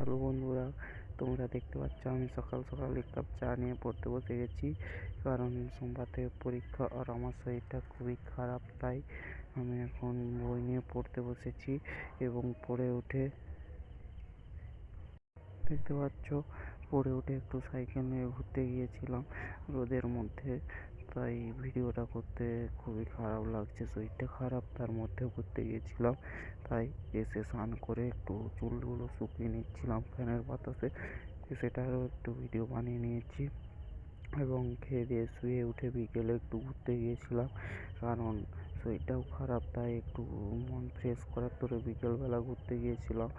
Hello বন্ধুরা, তোমরা দেখতে পাচ্ছ আমি সকাল সকাল এক কাপ চা নিয়ে পড়তে বসে গেছি। কারণ সোমবার থেকে পরীক্ষা আর আমার শরীরটা খুবই খারাপ, তাই আমি এখন বই নিয়ে পড়তে বসেছি। এবং পড়ে উঠে দেখতে পাচ্ছ, পড়ে উঠে একটু সাইকেল নিয়ে ঘুরতে গিয়েছিলাম রোদের মধ্যে। তাই ভিডিওটা করতে খুবই খারাপ লাগছে, শরীরটা খারাপ, তার মধ্যেও ঘুরতে গিয়েছিলাম। তাই এসে স্নান করে একটু চুলগুলো শুকিয়ে নিচ্ছিলাম ফ্যানের বাতাসে, সেটারও একটু ভিডিও বানিয়ে নিয়েছি। এবং খেয়ে দিয়ে শুয়ে উঠে বিকেলে একটু ঘুরতে গিয়েছিলাম, কারণ শরীরটাও খারাপ, তাই একটু মন ফ্রেশ করার তোরে বিকেলবেলা ঘুরতে গিয়েছিলাম।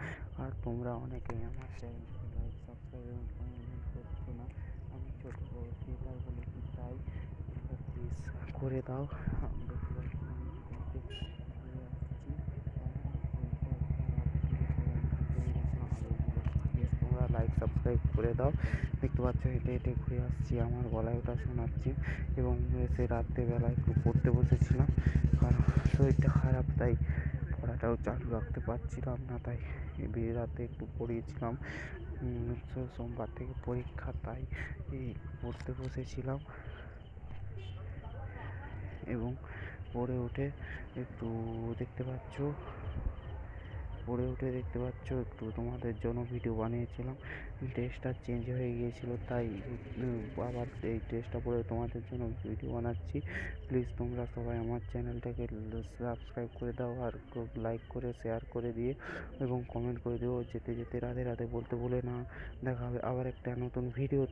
আর তোমরা অনেকেই আমার চ্যানেলটিকে লাইক, সাবস্ক্রাইব এবং কমেন্ট করছো না। আমি ছোটো বড় ক্রিয়েটার বলেছি, তাই তোমরা প্লিজ করে দাও। দেখতে পাচ্ছি আমি ঘুরতে ঘুরে আসছি, কারণ শরীরটাও খারাপ, প্লিজ তোমরা লাইক সাবস্ক্রাইব করে দাও। দেখতে পাচ্ছ হেঁটে হেঁটে ঘুরে আসছি, আমার গলায় ওটা শোনাচ্ছি। এবং এসে রাত্রেবেলা একটু পড়তে বসেছিলাম, কারণ শরীরটা খারাপ, তাই পড়াটাও চালু রাখতে পারছিলাম না, তাই রাতে একটু পড়িয়েছিলাম। সোমবার থেকে পরীক্ষা, তাই পড়তে বসেছিলাম। এবং পড়ে উঠে একটু দেখতে পাচ্ছ একটু তোমাদের জন্য ভিডিও বানিয়েছিলাম। ড্রেসটা চেঞ্জ হয়ে গিয়েছিলো, তাই আবার এই ড্রেসটা পরে তোমাদের জন্য ভিডিও বানাচ্ছি। প্লিজ তোমরা সবাই আমার চ্যানেলটাকে সাবস্ক্রাইব করে দাও, আর লাইক করে শেয়ার করে দিয়ে এবং কমেন্ট করে দিও। যেতে যেতে রাধে রাধে বলতে ভুলে না। দেখা হবে আবার একটা নতুন ভিডিও।